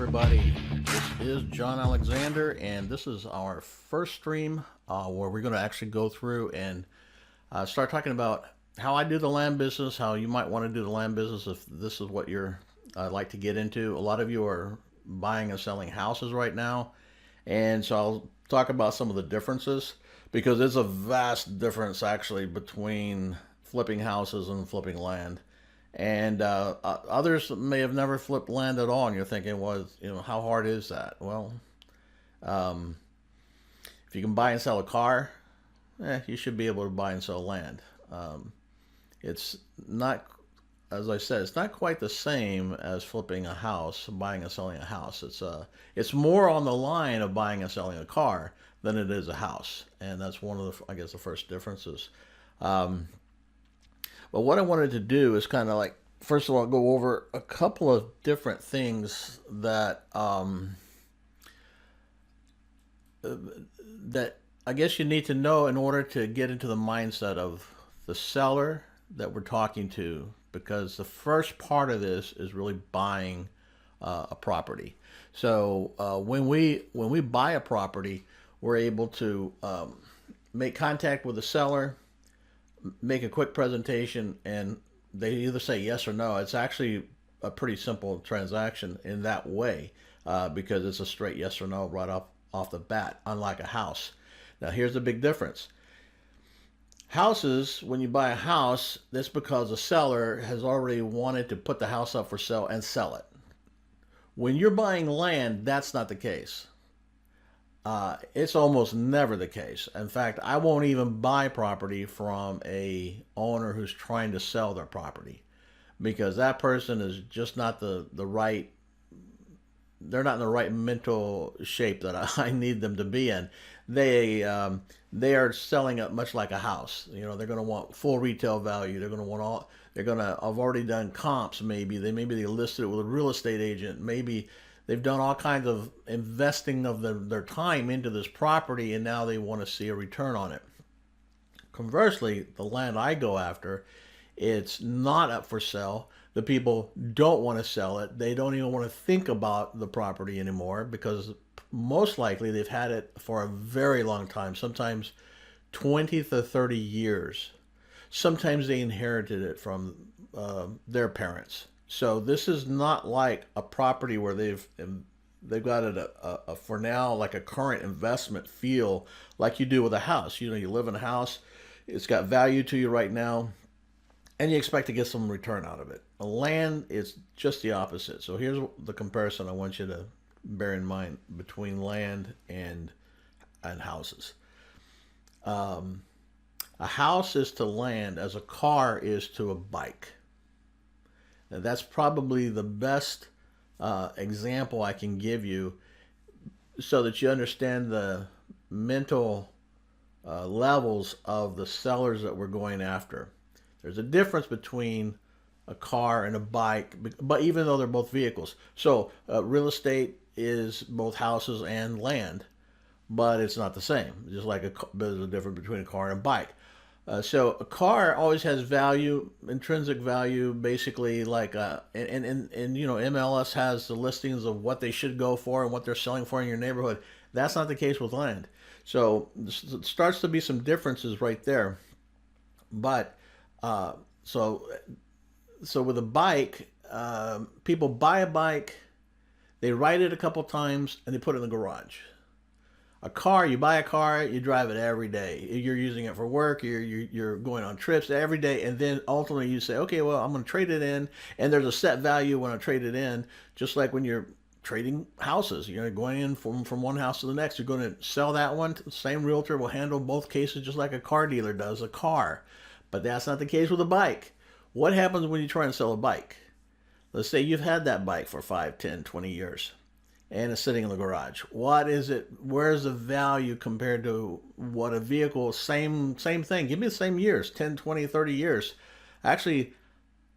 everybody. This is John Alexander, and this is our first stream where we're going to actually go through and start talking about how I do the land business, how you might want to do the land business if this is what you're like to get into. A lot of you are buying and selling houses right now, and so I'll talk about some of the differences because there's a vast difference actually between flipping houses and flipping land. And others may have never flipped land at all, and you're thinking, well, how hard is that? Well, um, if you can buy and sell a car, you should be able to buy and sell land. It's not, as I said, it's not quite the same as flipping a house, buying and selling a house. It's more on the line of buying and selling a car than it is a house, and that's one of the, I guess, the first differences. Um, But what I wanted to do is kind of like, first of all, go over a couple of different things that I guess you need to know in order to get into the mindset of the seller that we're talking to, because the first part of this is really buying a property. So when we buy a property, we're able to make contact with the seller, make a quick presentation, and they either say yes or no. It's actually a pretty simple transaction in that way because it's a straight yes or no right off the bat, unlike a house. Now, here's the big difference. Houses, when you buy a house, that's because the seller has already wanted to put the house up for sale and sell it. When you're buying land, that's not the case. It's almost never the case. In fact, I won't even buy property from a owner who's trying to sell their property because that person is just not the right, they're not in the right mental shape that I need them to be in. They are selling it much like a house. They're going to want full retail value. They're going to want all, they're going to have already done comps maybe. Maybe they listed it with a real estate agent. Maybe they've done all kinds of investing of their time into this property, and now they want to see a return on it. Conversely, the land I go after, it's not up for sale. The people don't want to sell it. They don't even want to think about the property anymore because most likely they've had it for a very long time, sometimes 20 to 30 years. Sometimes they inherited it from their parents. So this is not like a property where they've got it for now like a current investment feel like you do with a house. You live in a house, it's got value to you right now, and you expect to get some return out of it. A land is just the opposite. So here's the comparison I want you to bear in mind between land and houses. A house is to land as a car is to a bike. Now, that's probably the best example I can give you so that you understand the mental levels of the sellers that we're going after. There's a difference between a car and a bike, but even though they're both vehicles. So real estate is both houses and land, but it's not the same. Just like there's a difference between a car and a bike. So a car always has value, intrinsic value, basically like and MLS has the listings of what they should go for and what they're selling for in your neighborhood. That's not the case with land. So it starts to be some differences right there. But so with a bike, people buy a bike, they ride it a couple times, and they put it in the garage. A car, you buy a car, you drive it every day. You're using it for work, you're going on trips every day, and then ultimately you say, okay, well, I'm going to trade it in, and there's a set value when I trade it in, just like when you're trading houses. You're going in from one house to the next. You're going to sell that one. The same realtor will handle both cases just like a car dealer does a car. But that's not the case with a bike. What happens when you try and sell a bike? Let's say you've had that bike for 5, 10, 20 years. And it's sitting in the garage. What is it? Where's the value compared to what a vehicle, same thing. Give me the same years, 10, 20, 30 years. Actually,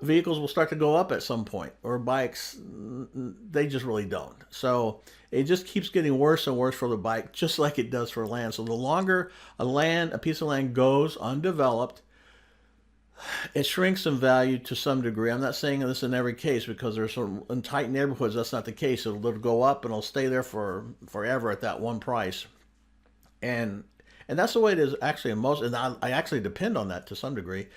vehicles will start to go up at some point, or bikes, they just really don't. So it just keeps getting worse and worse for the bike, just like it does for land. So the longer a piece of land goes undeveloped, It shrinks in value to some degree. I'm not saying this in every case because there's some in tight neighborhoods that's not the case. It'll go up and it'll stay there for forever at that one price, and that's the way it is actually in most. And I actually depend on that to some degree,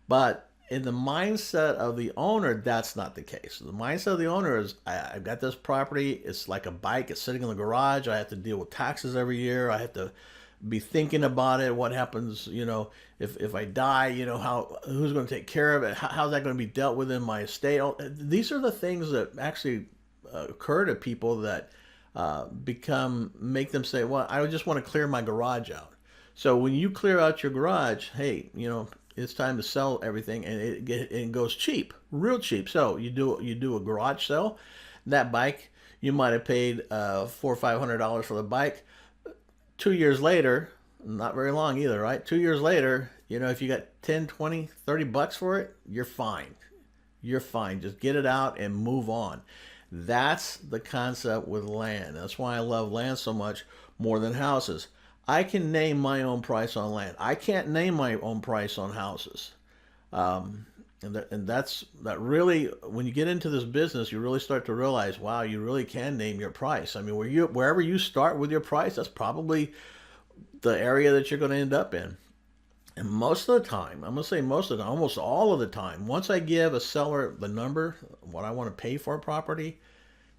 but in the mindset of the owner, that's not the case. The mindset of the owner is, I've got this property. It's like a bike. It's sitting in the garage. I have to deal with taxes every year. I have to be thinking about it. What happens, if I die, who's going to take care of it? How's that going to be dealt with in my estate? These are the things that actually occur to people that make them say, well, I just want to clear my garage out. So when you clear out your garage, hey, it's time to sell everything, and it goes cheap, real cheap. So you do a garage sale. That bike, you might have paid $400 or $500 for the bike. 2 years later, not very long either, right? 2 years later, if you got 10, 20, 30 bucks for it, you're fine. You're fine. Just get it out and move on. That's the concept with land. That's why I love land so much more than houses. I can name my own price on land. I can't name my own price on houses. That's really, when you get into this business, you really start to realize, wow, you really can name your price. I mean, wherever you start with your price, that's probably the area that you're going to end up in. And most of the time, I'm going to say most of the time, almost all of the time, once I give a seller the number, what I want to pay for a property,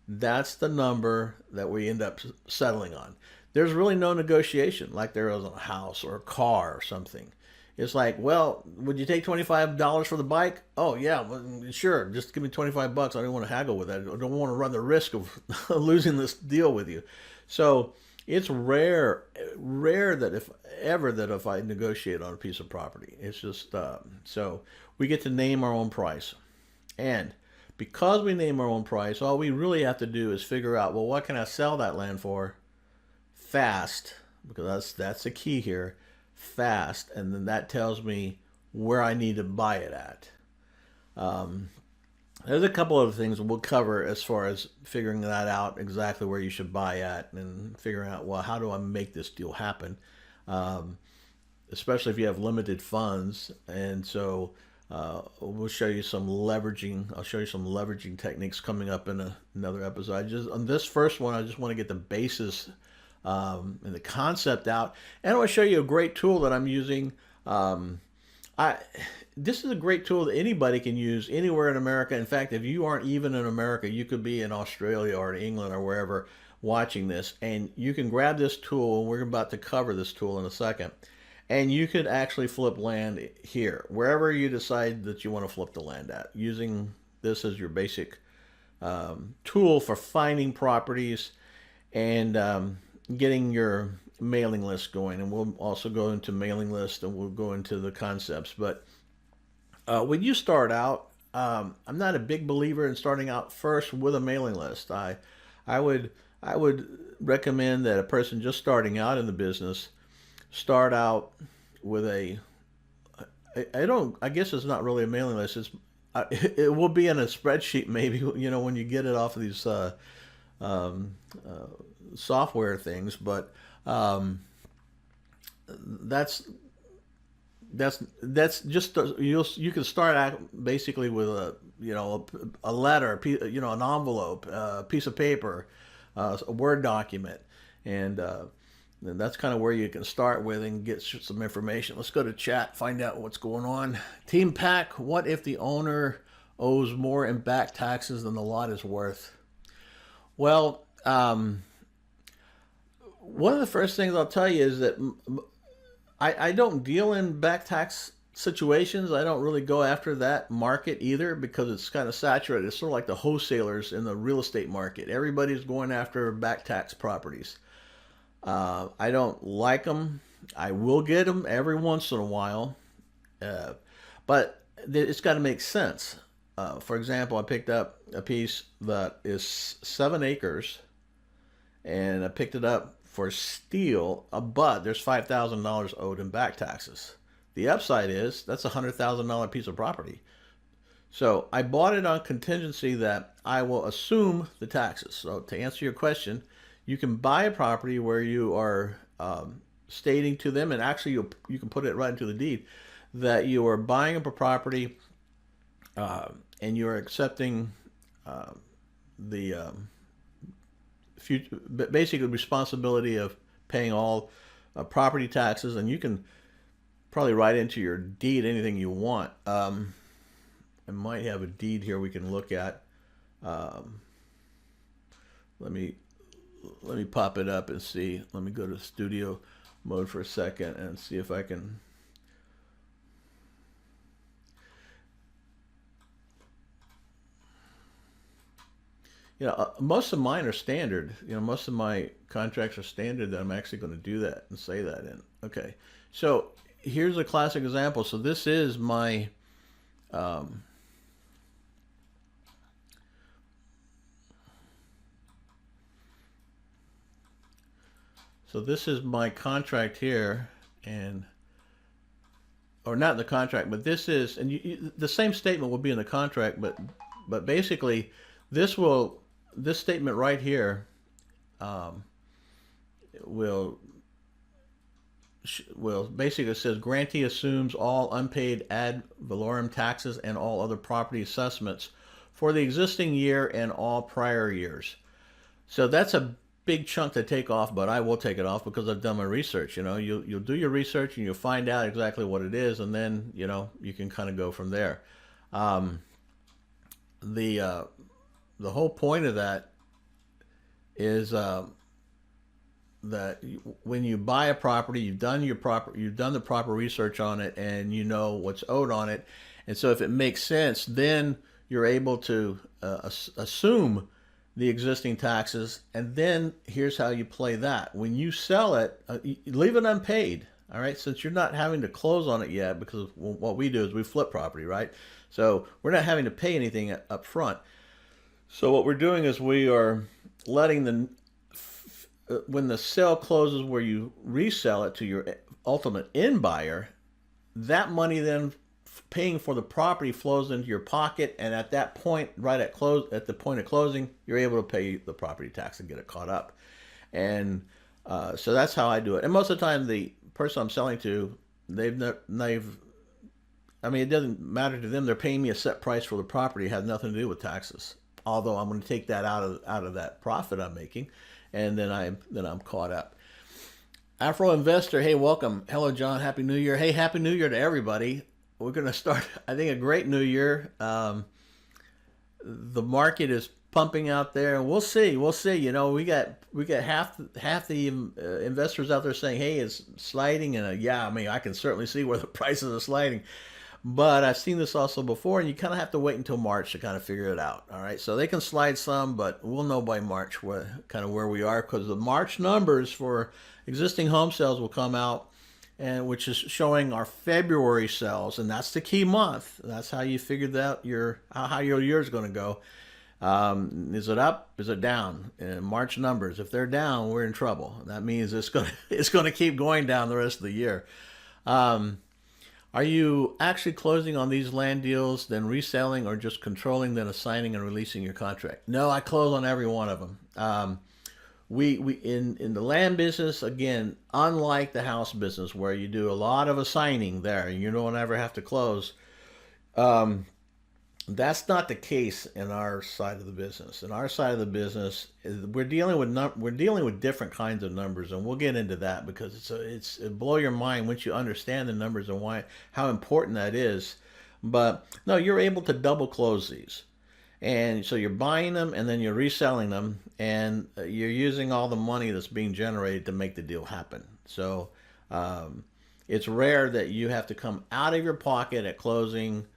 that's the number that we end up settling on. There's really no negotiation like there is on a house or a car or something. It's like, well, would you take $25 for the bike? Oh yeah, well, sure. Just give me 25 bucks. I don't want to haggle with that. I don't want to run the risk of losing this deal with you. So it's rare that if I negotiate on a piece of property, it's just so we get to name our own price, and because we name our own price, all we really have to do is figure out, well, what can I sell that land for fast? Because that's the key here. Fast, and then that tells me where I need to buy it at. There's a couple of things we'll cover as far as figuring that out, exactly where you should buy at, and figuring out, well, how do I make this deal happen? Especially if you have limited funds. And so we'll show you some leveraging. I'll show you some leveraging techniques coming up in another episode. On this first one, I just want to get the basis and the concept out, and I want to show you a great tool that I'm using. This is a great tool that anybody can use anywhere in America. In fact, if you aren't even in America, you could be in Australia or in England or wherever watching this, and you can grab this tool, and we're about to cover this tool in a second, and you could actually flip land here, wherever you decide that you want to flip the land at, using this as your basic tool for finding properties and getting your mailing list going. And we'll also go into mailing list, and we'll go into the concepts. But when you start out, I'm not a big believer in starting out first with a mailing list. I would recommend that a person just starting out in the business start out with I guess it's not really a mailing list. It will be in a spreadsheet maybe, when you get it off of these software things, but that's just you can start out basically with a letter, an envelope, a piece of paper, a Word document, and that's kind of where you can start with and get some information. Let's go to chat, find out what's going on. Team Pack, what if the owner owes more in back taxes than the lot is worth? Well, one of the first things I'll tell you is that I don't deal in back tax situations. I don't really go after that market either, because it's kind of saturated. It's sort of like the wholesalers in the real estate market. Everybody's going after back tax properties. I don't like them. I will get them every once in a while, but it's got to make sense. For example, I picked up a piece that is 7 acres, and I picked it up for steel, but there's $5,000 owed in back taxes. The upside is that's a $100,000 piece of property. So I bought it on contingency that I will assume the taxes. So to answer your question, you can buy a property where you are stating to them, and actually you can put it right into the deed, that you are buying up a property and you're accepting the future, basically responsibility of paying all property taxes, and you can probably write into your deed anything you want. I might have a deed here we can look at. Um, let me pop it up and see. Let me go to studio mode for a second and see if I can. Most of mine are standard. Most of my contracts are standard that I'm actually going to do that and say that in. Okay, so here's a classic example. So this is my um, contract here, and or not in the contract, but this is, and the same statement will be in the contract, but basically, this will this statement right here um, will basically, it says grantee assumes all unpaid ad valorem taxes and all other property assessments for the existing year and all prior years. So that's a big chunk to take off, but I will take it off because I've done my research. You'll do your research and you'll find out exactly what it is, and then you can kind of go from there. Um, the uh, the whole point of that is that when you buy a property, you've done the proper research on it, and you know what's owed on it, and so if it makes sense, then you're able to assume the existing taxes, and then here's how you play that. When you sell it, you leave it unpaid. All right, since you're not having to close on it yet, because what we do is we flip property, right? So we're not having to pay anything up front. So what we're doing is we are letting when the sale closes where you resell it to your ultimate end buyer, that money then paying for the property flows into your pocket, and at that point, right at the point of closing, you're able to pay the property tax and get it caught up. And so that's how I do it. And most of the time, the person I'm selling to, I mean, it doesn't matter to them. They're paying me a set price for the property. It has nothing to do with taxes. Although I'm going to take that out of that profit I'm making, and then I'm caught up. Afro Investor, hey, welcome. Hello, John. Happy New Year. Hey, Happy New Year to everybody. We're going to start, I think, a great new year. The market is pumping out there, and we'll see. We'll see. We got half the investors out there saying, "Hey, it's sliding," and yeah, I mean, I can certainly see where the prices are sliding. But I've seen this also before, and you kind of have to wait until March to kind of figure it out. All right, so they can slide some, but we'll know by March where we are, because the March numbers for existing home sales will come out, and which is showing our February sales, and that's the key month. That's how you figured out how your year is going to go. Is it up? Is it down? And March numbers, if they're down, we're in trouble. That means it's going to keep going down the rest of the year. Are you actually closing on these land deals, then reselling, or just controlling, then assigning and releasing your contract? No, I close on every one of them. We in the land business, again, unlike the house business where you do a lot of assigning there and you don't ever have to close, that's not the case in our side of the business. In our side of the business, we're dealing with different kinds of numbers, and we'll get into that because it blow your mind once you understand the numbers and how important that is. But no, you're able to double close these. And so you're buying them and then you're reselling them, and you're using all the money that's being generated to make the deal happen. So it's rare that you have to come out of your pocket at closing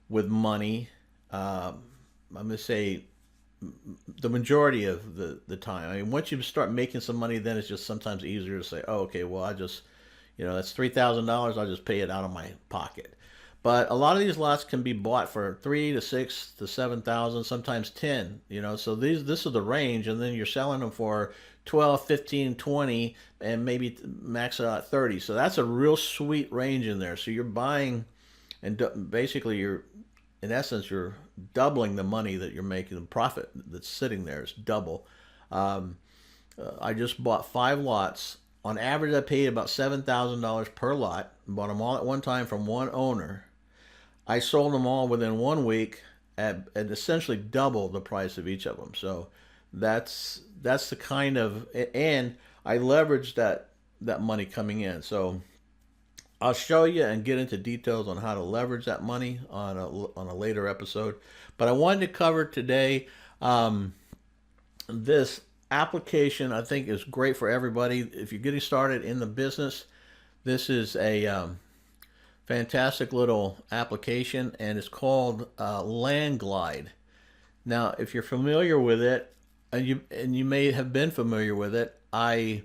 with money. I'm going to say the majority of the time. I mean, once you start making some money, then it's just sometimes easier to say, oh, okay, well, that's $3,000. I'll just pay it out of my pocket. But a lot of these lots can be bought for 3 to 6 to 7,000, sometimes 10. So this is the range, and then you're selling them for 12, 15, 20, and maybe max it out at 30. So that's a real sweet range in there. So you're buying, and basically in essence, you're doubling the money that you're making. The profit that's sitting there is double. I just bought 5 lots On average, I paid about $7,000 per lot. Bought them all at one time from one owner. I sold them all within 1 week at essentially double the price of each of them. So that's the kind of, and I leveraged that money coming in. So I'll show you and get into details on how to leverage that money on a later episode. But I wanted to cover today this application. I think is great for everybody. If you're getting started in the business, this is a fantastic little application, and it's called Land Glide. Now, if you're familiar with it, and you may have been familiar with it, I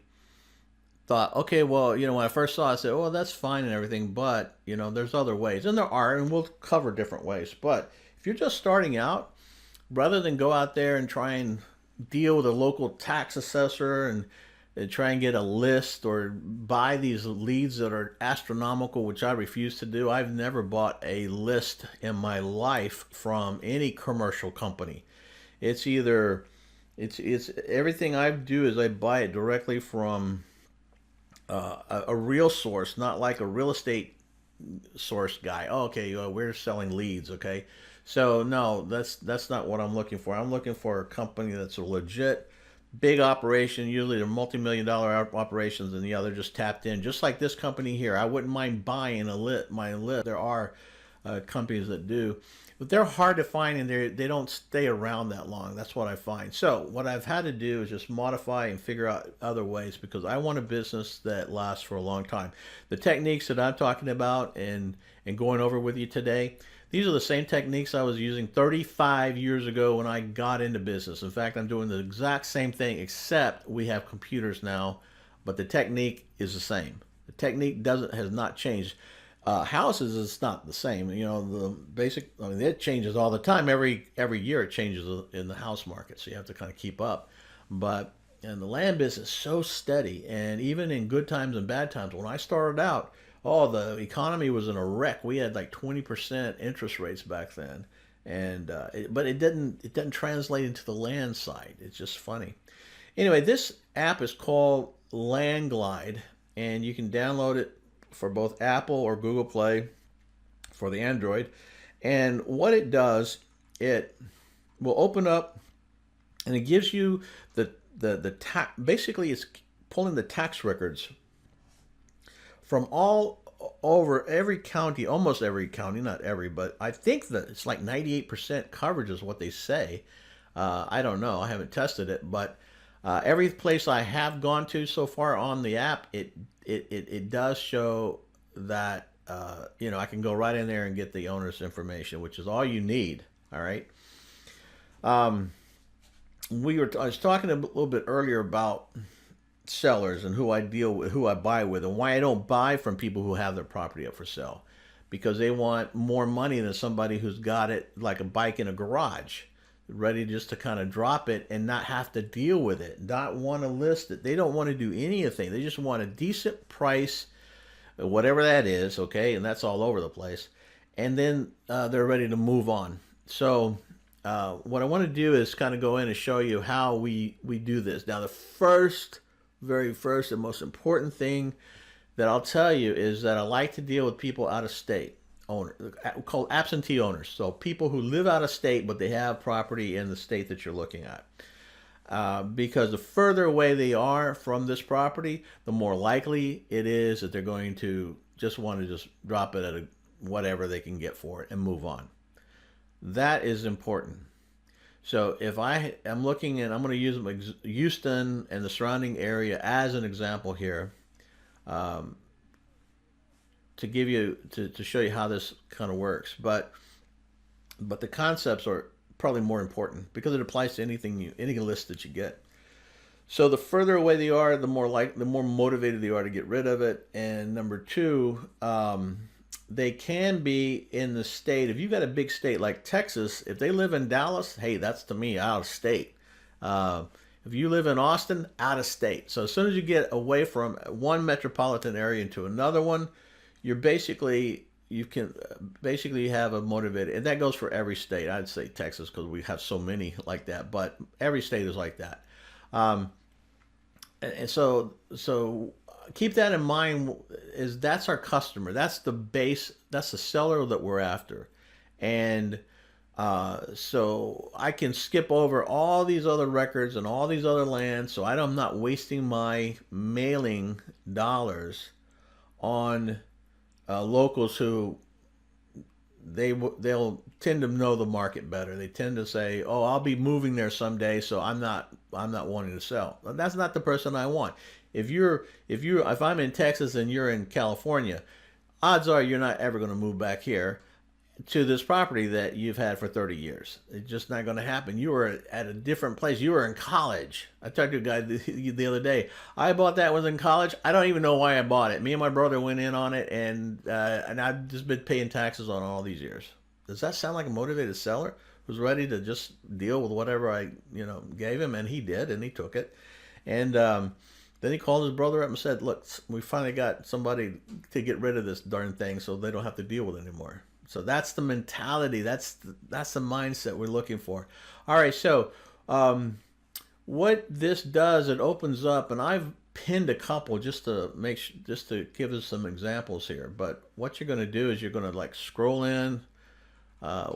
thought, okay, well, when I first saw it, I said, oh, that's fine and everything, but there's other ways, and there are, and we'll cover different ways. But if you're just starting out, rather than go out there and try and deal with a local tax assessor and try and get a list or buy these leads that are astronomical, which I refuse to do. I've never bought a list in my life from any commercial company. It's either it's everything I do is I buy it directly from a real source, not like a real estate source guy. Oh, okay, we're selling leads. Okay, so no, that's not what I'm looking for. I'm looking for a company that's a legit big operation. Usually they're multi-million-dollar operations, and they're just tapped in, just like this company here. I wouldn't mind buying my list. There are companies that do, but they're hard to find, and they don't stay around that long. That's what I find. So what I've had to do is just modify and figure out other ways, because I want a business that lasts for a long time. The techniques that I'm talking about and going over with you today, these are the same techniques I was using 35 years ago when I got into business. In fact, I'm doing the exact same thing, except we have computers now, but the technique is the same. The technique has not changed. Houses is not the same. The basic, it changes all the time. Every year it changes in the house market, so you have to kind of keep up. But in the land business, so steady, and even in good times and bad times. When I started out, the economy was in a wreck. We had like 20% interest rates back then, and but it didn't translate into the land side. It's just funny. Anyway, this app is called Land Glide, and you can download it for both Apple or Google Play for the Android. And what it does, it will open up, and it gives you the tax. Basically, it's pulling the tax records from all over every county, almost every county, not every, but I think that it's like 98% coverage is what they say. I don't know. I haven't tested it, but every place I have gone to so far on the app, it does show that I can go right in there and get the owner's information, which is all you need. All right. I was talking a little bit earlier about sellers and who I deal with, who I buy with, and why I don't buy from people who have their property up for sale, because they want more money than somebody who's got it like a bike in a garage, ready just to kind of drop it and not have to deal with it, not want to list it. They don't want to do anything. They just want a decent price, whatever that is, okay, and that's all over the place, and then they're ready to move on. So what I want to do is kind of go in and show you how we do this. Now, the very first and most important thing that I'll tell you is that I like to deal with people out of state, called absentee owners. So people who live out of state, but they have property in the state that you're looking at. Because the further away they are from this property, the more likely it is that they're going to just want to just drop it at whatever they can get for it and move on. That is important. So if I am looking, and I'm going to use Houston and the surrounding area as an example here, to give you to show you how this kind of works, but the concepts are probably more important because it applies to any list that you get. So the further away they are, the more motivated they are to get rid of it. And number two, they can be in the state. If you've got a big state like Texas, if they live in Dallas, hey, that's to me out of state. If you live in Austin, out of state. So as soon as you get away from one metropolitan area into another one, you can basically have a motivated, and that goes for every state. I'd say Texas because we have so many like that, but every state is like that. And so keep that in mind. Is that's our customer. That's the base. That's the seller that we're after, and so I can skip over all these other records and all these other lands, so I'm not wasting my mailing dollars on locals who they'll tend to know the market better. They tend to say, "Oh, I'll be moving there someday, so I'm not wanting to sell." That's not the person I want. If I'm in Texas and you're in California, odds are you're not ever going to move back here to this property that you've had for 30 years. It's just not going to happen. You were at a different place. You were in college. I talked to a guy the other day. I bought that, was in college. I don't even know why I bought it. Me and my brother went in on it, and I've just been paying taxes on all these years. Does that sound like a motivated seller who's ready to just deal with whatever I gave him? And he did, and he took it. And then he called his brother up and said, "Look, we finally got somebody to get rid of this darn thing so they don't have to deal with it anymore." So that's the mentality. That's the mindset we're looking for. All right. So what this does, it opens up, and I've pinned a couple just to give us some examples here. But what you're going to do is you're going to like scroll in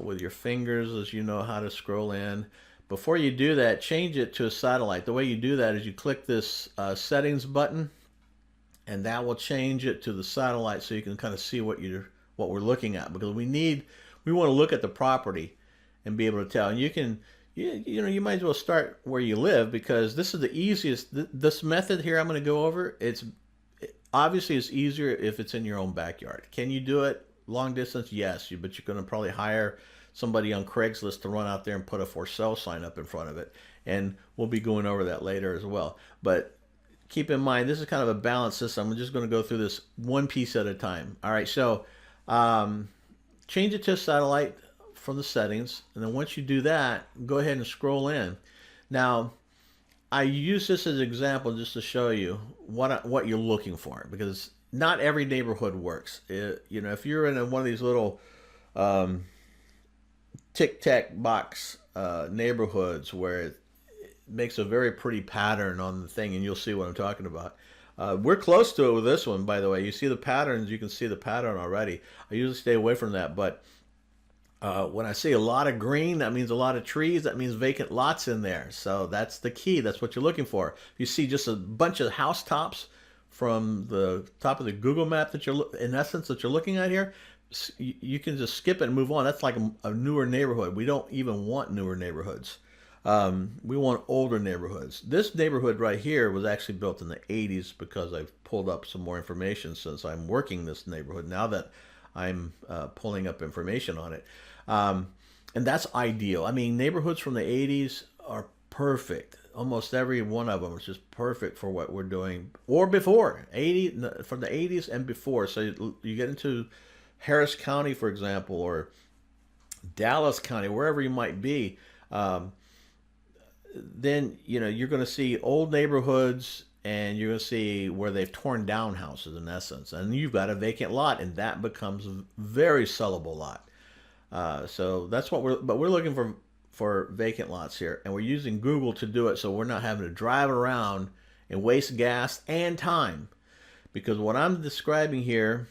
with your fingers, as you know how to scroll in. Before you do that, change it to a satellite. The way you do that is you click this settings button, and that will change it to the satellite, so you can kind of see what we're looking at, because we want to look at the property and be able to tell. And you might as well start where you live, because this is the easiest. This method here I'm going to go over, obviously it's easier if it's in your own backyard. Can you do it long distance? Yes, but you're going to probably hire somebody on Craigslist to run out there and put a for sale sign up in front of it, and we'll be going over that later as well. But keep in mind, this is kind of a balanced system. I'm just going to go through this one piece at a time. All right, so change it to satellite from the settings, and then once you do that, go ahead and scroll in. Now, I use this as an example just to show you what you're looking for, because not every neighborhood works. If you're in one of these little tic-tac box neighborhoods where it makes a very pretty pattern on the thing, and you'll see what I'm talking about. We're close to it with this one, by the way. You see the patterns. You can see the pattern already. I usually stay away from that, but when I see a lot of green, that means a lot of trees. That means vacant lots in there. So that's the key. That's what you're looking for. If you see just a bunch of housetops from the top of the Google map that you're looking at here, you can just skip it and move on. That's like a newer neighborhood. We don't even want newer neighborhoods. We want older neighborhoods. This neighborhood right here was actually built in the 80s, because I've pulled up some more information since I'm working this neighborhood, now that I'm pulling up information on it. And that's ideal. I mean, neighborhoods from the 80s are perfect. Almost every one of them is just perfect for what we're doing, or before, from the 80s and before. So you get into Harris County, for example, or Dallas County, wherever you might be, then you're going to see old neighborhoods, and you're going to see where they've torn down houses, in essence, and you've got a vacant lot, and that becomes a very sellable lot. So that's what we're looking for vacant lots here, and we're using Google to do it, so we're not having to drive around and waste gas and time, because what I'm describing here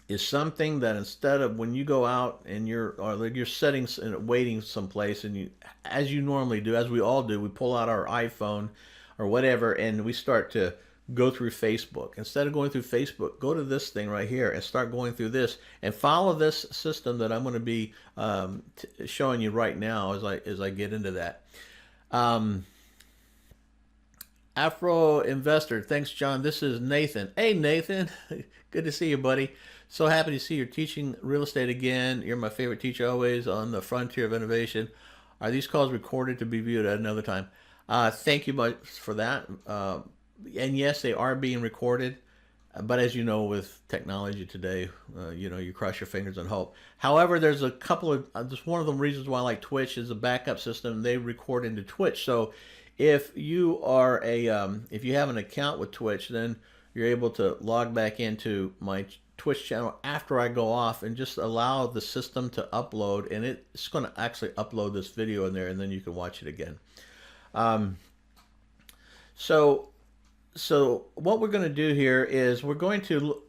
is something that, instead of when you go out and you're sitting and waiting someplace, and as you normally do, as we all do, we pull out our iPhone or whatever, and we start to go through Facebook. Instead of going through Facebook, go to this thing right here and start going through this, and follow this system that I'm going to be showing you right now as I get into that. Afro Investor, thanks, John. This is Nathan. Hey, Nathan, good to see you, buddy. So happy to see you're teaching real estate again. You're my favorite teacher always on the frontier of innovation. Are these calls recorded to be viewed at another time? Thank you much for that. And yes, they are being recorded. But as you know, with technology today, you cross your fingers and hope. However, there's a couple of, just one of the reasons why I like Twitch is a backup system. They record into Twitch. So if you are if you have an account with Twitch, then you're able to log back into my Twitch channel after I go off, and just allow the system to upload, and it's going to actually upload this video in there, and then you can watch it again. So So what we're going to do here is we're going to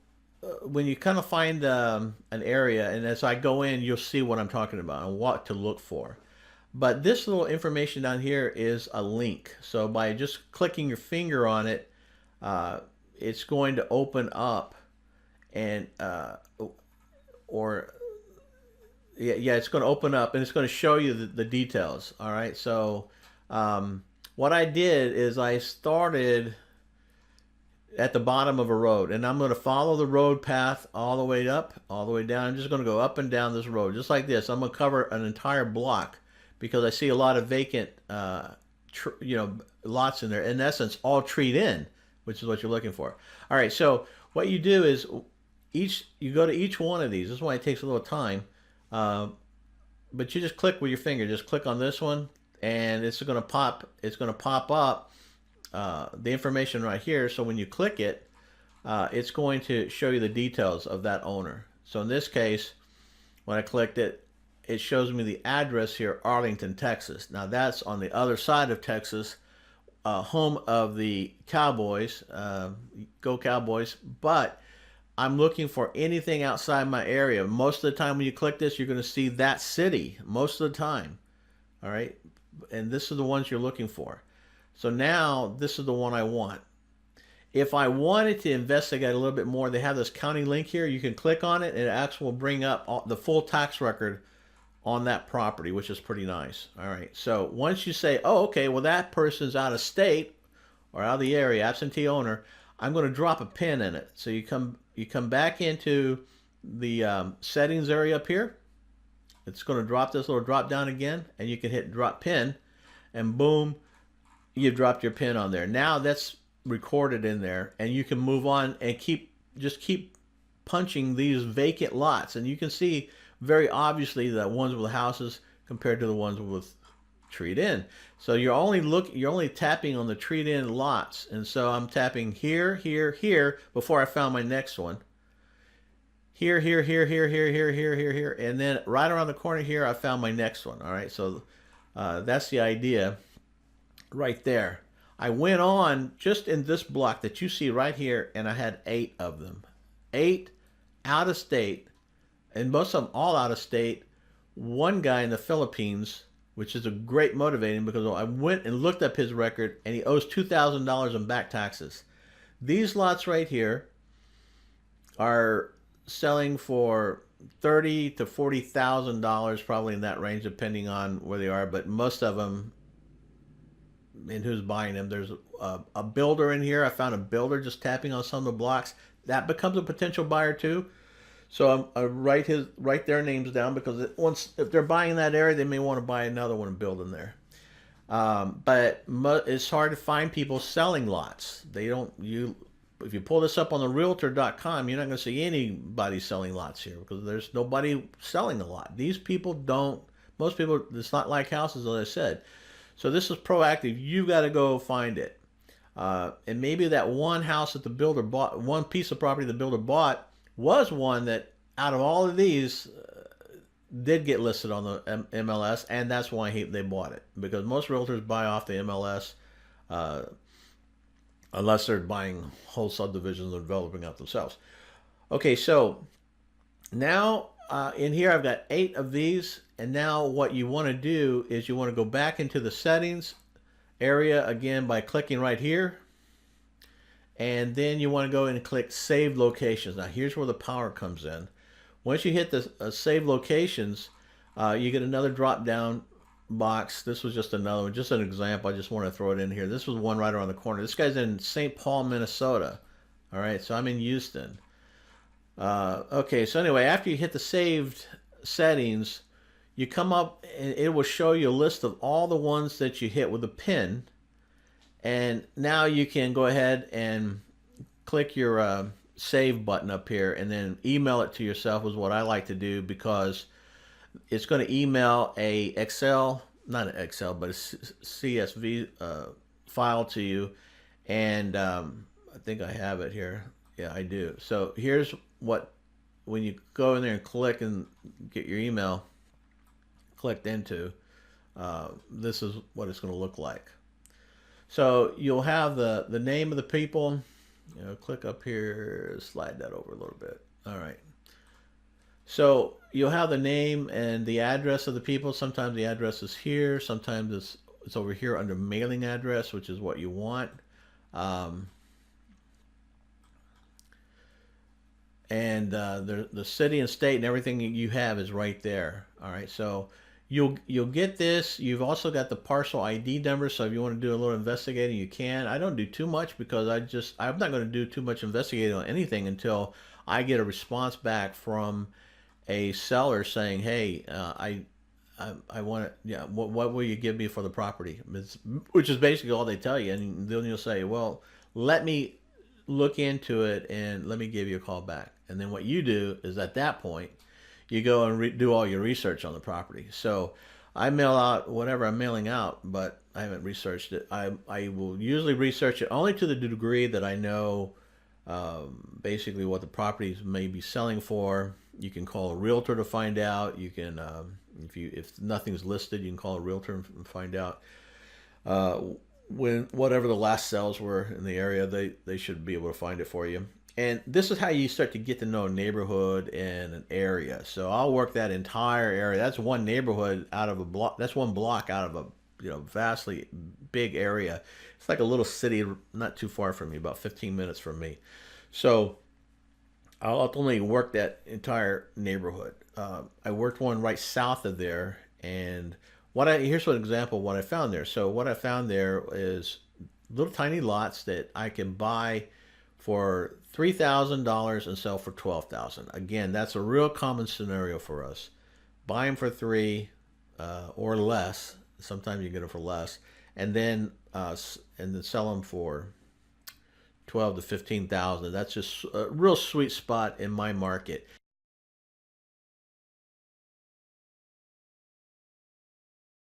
when you kind of find an area, and as I go in, you'll see what I'm talking about and what to look for. But this little information down here is a link. So by just clicking your finger on it, uh, it's going to open up and or yeah, it's going to open up and it's going to show you the details. All right. So what I did is I started at the bottom of a road, and I'm going to follow the road path all the way up, all the way down. I'm just going to go up and down this road, just like this. I'm going to cover an entire block because I see a lot of vacant, lots in there. In essence, all treed in, which is what you're looking for. All right, so what you do is you go to each one of these. This is why it takes a little time, but you just click with your finger. Just click on this one, and it's going to pop. It's going to pop up the information right here. So when you click it, it's going to show you the details of that owner. So in this case, when I clicked it, it shows me the address here, Arlington, Texas. Now that's on the other side of Texas, home of the Cowboys. Go Cowboys. But I'm looking for anything outside my area. Most of the time when you click this, you're going to see that city most of the time. All right. And this is the ones you're looking for. So now this is the one I want. If I wanted to investigate a little bit more, they have this county link here. You can click on it and it actually will bring up the full tax record on that property, which is pretty nice. All right. So once you say, oh, okay, well, that person's out of state or out of the area, absentee owner, I'm going to drop a pin in it. So you come back into the settings area up here. It's going to drop this little drop down again, and you can hit drop pin, and boom, you've dropped your pin on there. Now that's recorded in there, and you can move on and keep punching these vacant lots, and you can see very obviously the ones with houses compared to the ones with treed in. So you're only tapping on the treed in lots, and so I'm tapping here, here, here before I found my next one. Here, here, here, here, here, here, here, here, here, and then right around the corner here, I found my next one. All right, so that's the idea right there. I went on just in this block that you see right here, and I had 8 of them. 8 out of state, and most of them all out of state. One guy in the Philippines, which is a great motivating because I went and looked up his record, and he owes $2,000 in back taxes. These lots right here are selling for $30,000 to $40,000, probably in that range, depending on where they are. But most of them, and who's buying them? There's a builder in here. I found a builder just tapping on some of the blocks. That becomes a potential buyer too. So I write their names down because if they're buying in that area, they may want to buy another one and build in there. But it's hard to find people selling lots. If you pull this up on the Realtor.com, you're not going to see anybody selling lots here because there's nobody selling a lot. Most people, it's not like houses, as I said. So this is proactive. You got to go find it. And maybe that one house that the builder bought, one piece of property the builder bought, was one that out of all of these did get listed on the MLS, and that's why they bought it. Because most realtors buy off the MLS unless they're buying whole subdivisions and developing out themselves. Okay, so now in here I've got 8 of these, and now what you want to do is you want to go back into the settings area again by clicking right here, and then you want to go in and click save locations. Now here's where the power comes in. Once you hit the save locations, you get another drop down box. This was just another one, just an example. I just want to throw it in here. This was one right around the corner. This guy's in St. Paul, Minnesota. All right, so I'm in Houston. Okay, so anyway, after you hit the saved settings, you come up and it will show you a list of all the ones that you hit with a pin. And now you can go ahead and click your save button up here and then email it to yourself is what I like to do, because it's going to email a Excel, not an Excel, but a CSV file to you. And I think I have it here. Yeah, I do. So here's when you go in there and click and get your email clicked into, this is what it's going to look like. So you'll have the name of the people. Click up here, slide that over a little bit. All right. So you'll have the name and the address of the people. Sometimes the address is here. Sometimes it's over here under mailing address, which is what you want. Um, and the city and state and everything you have is right there. All right. So you'll get this. You've also got the parcel ID number. So if you want to do a little investigating, you can. I don't do too much because I'm not going to do too much investigating on anything until I get a response back from a seller saying, "Hey, I want it. Yeah, what will you give me for the property?" Which is basically all they tell you, and then you'll say, "Well, let me look into it and let me give you a call back." And then what you do is at that point, you go and do all your research on the property. So I mail out whatever I'm mailing out, but I haven't researched it. I will usually research it only to the degree that I know basically what the properties may be selling for. You can call a realtor to find out. You can, if nothing's listed, you can call a realtor and find out. Uh, when whatever the last sales were in the area, they should be able to find it for you. And this is how you start to get to know a neighborhood and an area. So I'll work that entire area. That's one neighborhood out of a block. That's one block out of a vastly big area. It's like a little city not too far from me, about 15 minutes from me. So I'll ultimately work that entire neighborhood. I worked one right south of there, and here's an example of what I found there. So what I found there is little tiny lots that I can buy for $3,000 and sell for 12,000. Again, that's a real common scenario for us. Buy them for three or less. Sometimes you get them for less, and then sell them for 12 to 15,000. That's just a real sweet spot in my market.